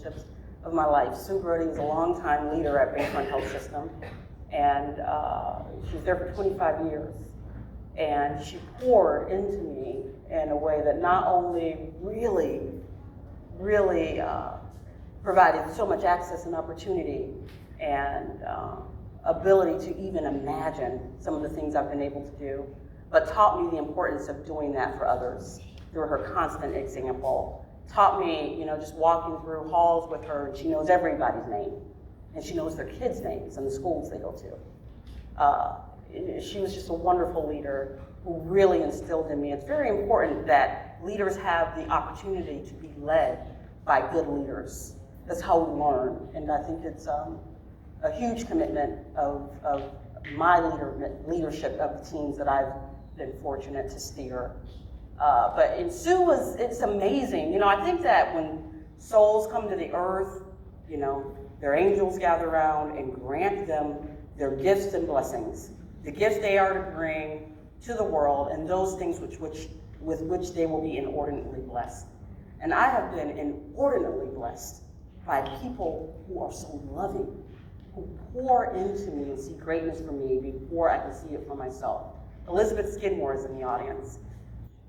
relationships of my life. Sue Brody was a longtime leader at Bayfront Health System, and she was there for 25 years. And she poured into me in a way that not only really provided so much access and opportunity and ability to even imagine some of the things I've been able to do, but taught me the importance of doing that for others through her constant example. Taught me, just walking through halls with her, and she knows everybody's name, and she knows their kids' names and the schools they go to. She was just a wonderful leader who really instilled in me. It's very important that leaders have the opportunity to be led by good leaders. That's how we learn, and I think it's a huge commitment of my leadership of the teams that I've been fortunate to steer. But in Sue, it's amazing. I think that when souls come to the earth, their angels gather around and grant them their gifts and blessings, the gifts they are to bring to the world, and those things with which they will be inordinately blessed. And I have been inordinately blessed by people who are so loving, who pour into me and see greatness for me before I can see it for myself. Elizabeth Skidmore is in the audience.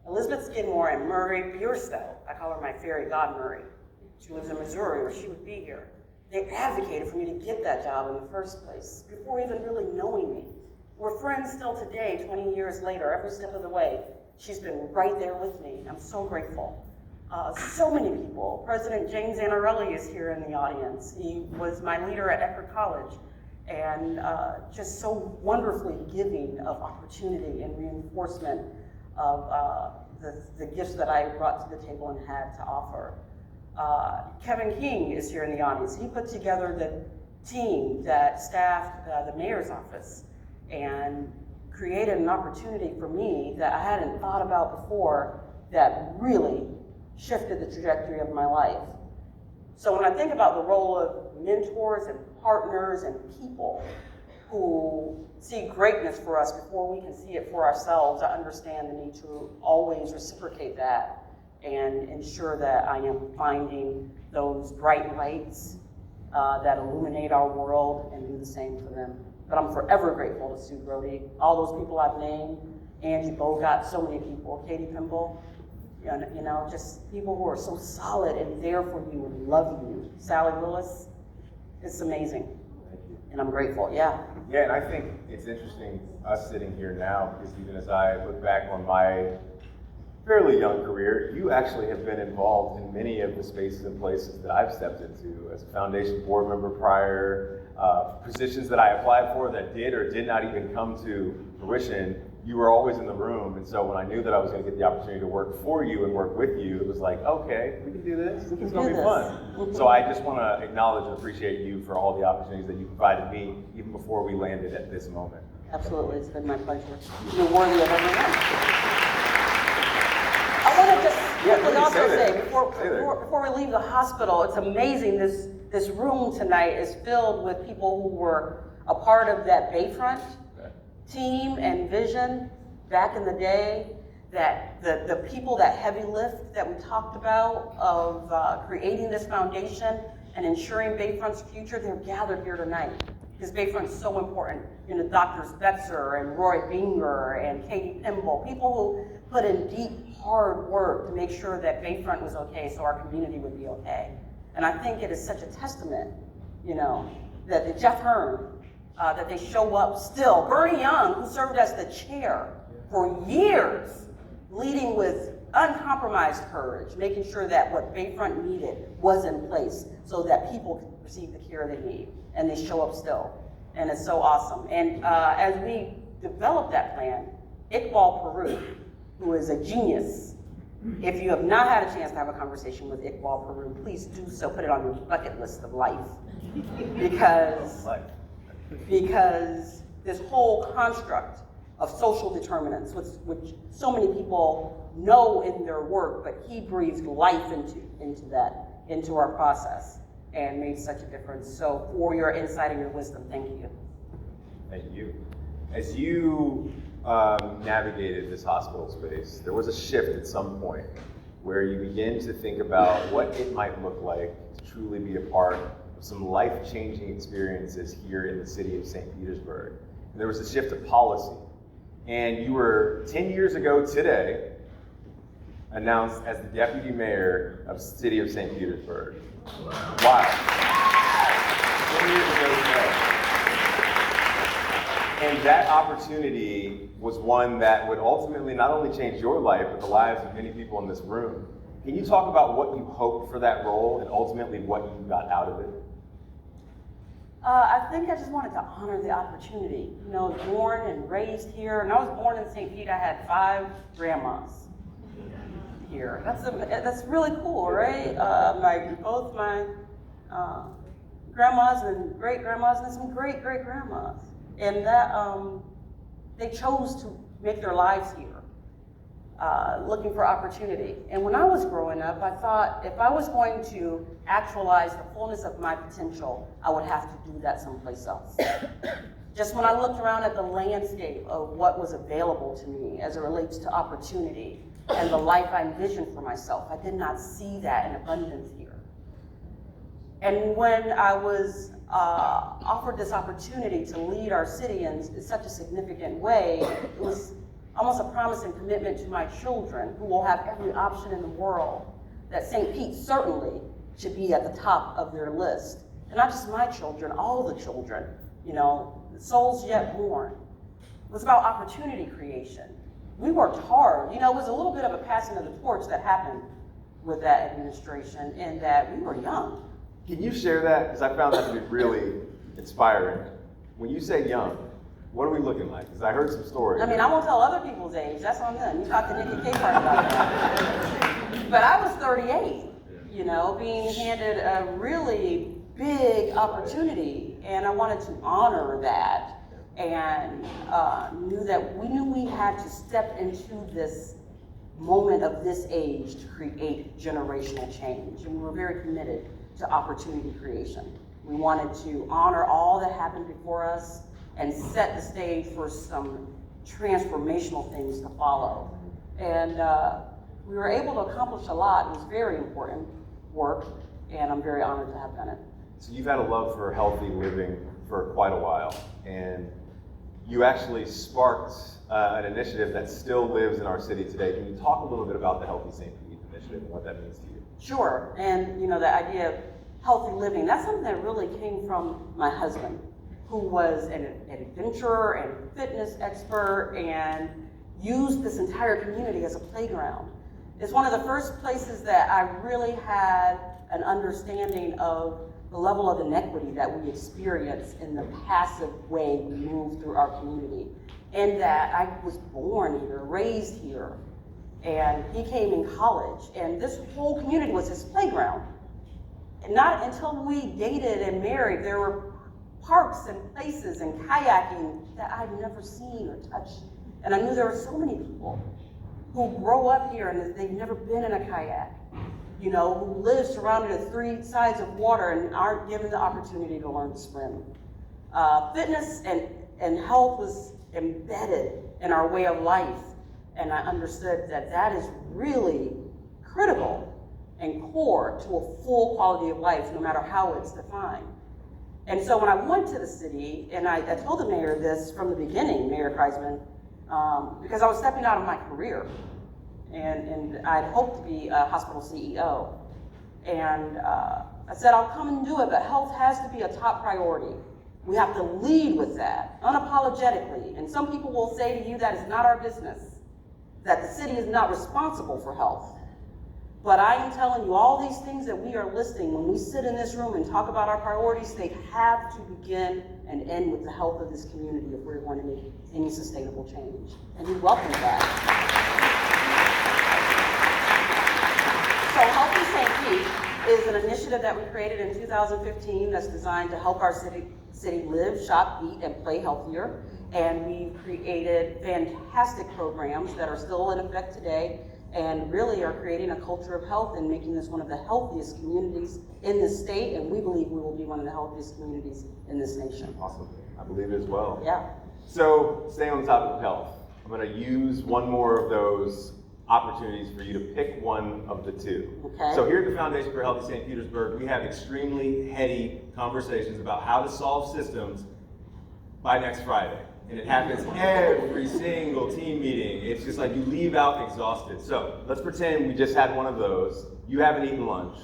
Elizabeth Skidmore and Murray Bierstow, I call her my fairy god Murray. She lives in Missouri, or she would be here. They advocated for me to get that job in the first place, before even really knowing me. We're friends still today, 20 years later, every step of the way. She's been right there with me. I'm so grateful. So many people. President James Anarelli is here in the audience. He was my leader at Eckerd College, and just so wonderfully giving of opportunity and reinforcement of the gifts that I brought to the table and had to offer. Kevin King is here in the audience. He put together the team that staffed the mayor's office and created an opportunity for me that I hadn't thought about before that really shifted the trajectory of my life. So when I think about the role of mentors and partners and people who see greatness for us before we can see it for ourselves, I understand the need to always reciprocate that and ensure that I am finding those bright lights that illuminate our world and do the same for them. But I'm forever grateful to Sue Brody, all those people I've named, Angie Bogart, so many people, Katie Pimble, just people who are so solid and there for you and love you. Sally Willis, it's amazing. And I'm grateful, yeah. Yeah, and I think it's interesting, us sitting here now, because even as I look back on my fairly young career, you actually have been involved in many of the spaces and places that I've stepped into as a foundation board member prior, positions that I applied for that did or did not even come to fruition. You were always in the room, and so when I knew that I was going to get the opportunity to work for you and work with you, it was like, okay, we can do this. It's going to be fun. So I just want to acknowledge and appreciate you for all the opportunities that you provided me, even before we landed at this moment. Absolutely, it's been my pleasure. You're worthy of every one. I want to just quickly also say, before we leave the hospital, it's amazing. This room tonight is filled with people who were a part of that Bayfront team and vision back in the day, that the people, that heavy lift that we talked about of creating this foundation and ensuring Bayfront's future, they're gathered here tonight because Bayfront's so important. Doctors Betzer and Roy Binger and Katie Pimble, people who put in deep, hard work to make sure that Bayfront was okay so our community would be okay. And I think it is such a testament, that the Jeff Hearn, that they show up still. Bernie Young, who served as the chair for years, leading with uncompromised courage, making sure that what Bayfront needed was in place so that people could receive the care they need, and they show up still. And it's so awesome. And as we develop that plan, Iqbal Peru, who is a genius, if you have not had a chance to have a conversation with Iqbal Peru, please do so. Put it on your bucket list of life. Because this whole construct of social determinants, which so many people know in their work, but he breathed life into our process and made such a difference. So for your insight and your wisdom, thank you. Thank you. As you navigated this hospital space, there was a shift at some point. where you begin to think about what it might look like to truly be a part of some life-changing experiences here in the city of St. Petersburg. And there was a shift of policy. And you were, 10 years ago today, announced as the deputy mayor of the city of St. Petersburg. Wow. 10 years ago today. And that opportunity was one that would ultimately not only change your life, but the lives of many people in this room. Can you talk about what you hoped for that role and ultimately what you got out of it? I think I just wanted to honor the opportunity. You know, born and raised here, and I was born in St. Pete. I had 5 grandmas here. That's really cool, right? Both my grandmas and great grandmas, and some great great grandmas, and that they chose to make their lives here, looking for opportunity. And when I was growing up, I thought if I was going to actualize the fullness of my potential, I would have to do that someplace else. Just when I looked around at the landscape of what was available to me as it relates to opportunity and the life I envisioned for myself, I did not see that in abundance here. And when I was offered this opportunity to lead our city in such a significant way, it was almost a promise and commitment to my children, who will have every option in the world, that St. Pete certainly should be at the top of their list. And not just my children, all the children, you know, the souls yet born. It was about opportunity creation. We worked hard. You know, it was a little bit of a passing of the torch that happened with that administration, in that we were young. Can you share that? Because I found that to be really inspiring. When you say young, what are we looking like? Because I heard some stories. I mean, I won't tell other people's age. That's on them. You talk to Nikki Capehart about that. But I was 38, you know, being handed a really big opportunity, and I wanted to honor that, and knew we had to step into this moment of this age to create generational change, and we were very committed to opportunity creation. We wanted to honor all that happened before us and set the stage for some transformational things to follow. And we were able to accomplish a lot. It was very important work, and I'm very honored to have done it. So you've had a love for healthy living for quite a while, and you actually sparked an initiative that still lives in our city today. Can you talk a little bit about the Healthy St. Pete initiative and what that means to you? Sure, and you know, the idea of healthy living, that's something that really came from my husband, who was an adventurer and fitness expert and used this entire community as a playground. It's one of the first places that I really had an understanding of the level of inequity that we experience in the passive way we move through our community. And that I was born here, raised here, and he came in college, and this whole community was his playground. And not until we dated and married, there were parks and places and kayaking that I'd never seen or touched. And I knew there were so many people who grow up here and they've never been in a kayak, you know, who live surrounded at 3 sides of water and aren't given the opportunity to learn to swim. Fitness and health was embedded in our way of life, and I understood that that is really critical and core to a full quality of life, no matter how it's defined. And so when I went to the city, and I told the mayor this from the beginning, Mayor Kreisman, because I was stepping out of my career, and I'd hoped to be a hospital CEO. And I said, I'll come and do it, but health has to be a top priority. We have to lead with that, unapologetically. And some people will say to you that is not our business, that the city is not responsible for health. But I am telling you, all these things that we are listing, when we sit in this room and talk about our priorities, they have to begin and end with the health of this community if we're going to make any sustainable change. And we welcome that. So Healthy St. Pete is an initiative that we created in 2015 that's designed to help our city live, shop, eat, and play healthier. And we've created fantastic programs that are still in effect today, and really are creating a culture of health and making this one of the healthiest communities in this state, and we believe we will be one of the healthiest communities in this nation. Awesome. I believe it as well. Yeah. So, staying on the topic of health, I'm going to use one more of those opportunities for you to pick one of the two. Okay. So here at the Foundation for Healthy St. Petersburg, we have extremely heady conversations about how to solve systems by next Friday. And it happens every single team meeting. It's just like you leave out exhausted. So let's pretend we just had one of those. You haven't eaten lunch.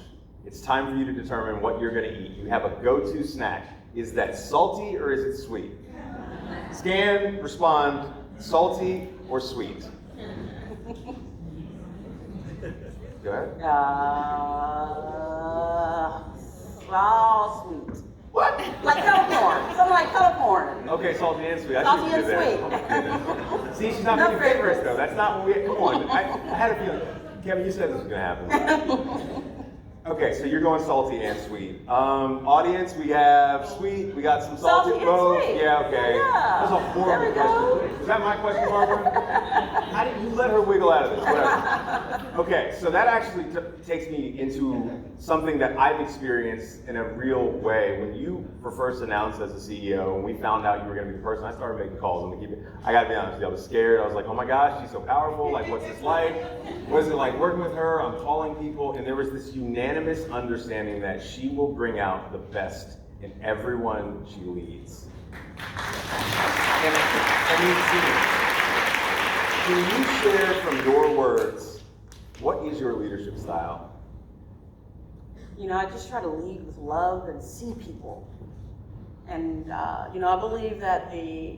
It's time for you to determine what you're gonna eat. You have a go-to snack. Is that salty or is it sweet? Scan, respond, salty or sweet? Go ahead. Sweet. What? Like kettle corn. Something like kettle corn. Okay, salty and sweet. I Salty see what you and did there. Oh my goodness. See, she's not No making favorites favorites. though. That's not what we. Come on. I had a feeling. Kevin, you said this was gonna happen. Okay, so you're going salty and sweet. Audience, we have sweet. We got some salty. Salty and both. sweet. Yeah, okay. Yeah. That's a There horrible we go. question. Was that my question, Barbara? How did you let her wiggle out of this? Whatever. Okay, so that actually takes me into something that I've experienced in a real way. When you were first announced as a CEO, and we found out you were going to be the person, I started making calls. I got to be honest with you, I was scared. I was like, oh my gosh, she's so powerful. Like, what's this like? What is it like working with her? I'm calling people, and there was this unanimous understanding that she will bring out the best in everyone she leads. And you've seen it. Can you share from your words, what is your leadership style? You know, I just try to lead with love and see people. And, you know, I believe that the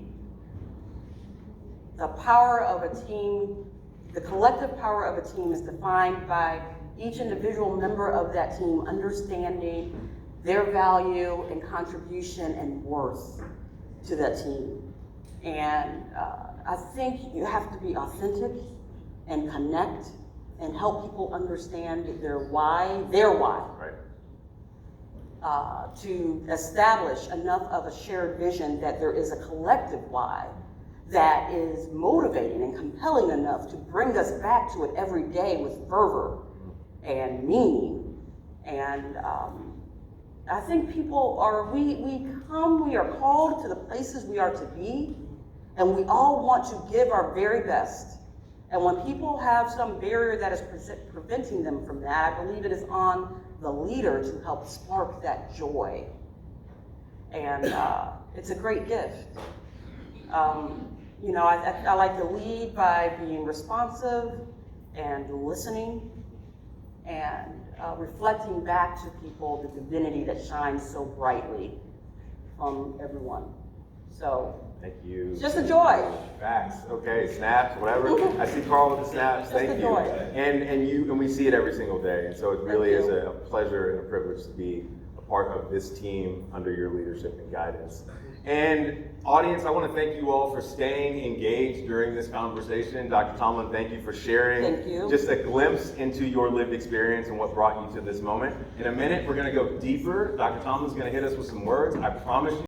power of a team, the collective power of a team is defined by each individual member of that team understanding their value and contribution and worth to that team. And I think you have to be authentic and connect and help people understand their why, Right. To establish enough of a shared vision that there is a collective why that is motivating and compelling enough to bring us back to it every day with fervor and meaning. And I think people are, we are called to the places we are to be, and we all want to give our very best. And when people have some barrier that is preventing them from that, I believe it is on the leader to help spark that joy. And it's a great gift. You know, I like to lead by being responsive and listening and reflecting back to people the divinity that shines so brightly from everyone. So, Thank you. it's just a joy. Facts. Okay, snaps, whatever. I see Carl with the snaps. Just Thank a you. joy. And we see it every single day. And so it really Thank is you. a pleasure and a privilege to be a part of this team under your leadership and guidance. And audience, I want to thank you all for staying engaged during this conversation. Dr. Tomlin, thank you for sharing Thank you. just a glimpse into your lived experience and what brought you to this moment. In a minute, we're going to go deeper. Dr. Tomlin's going to hit us with some words. I promise you.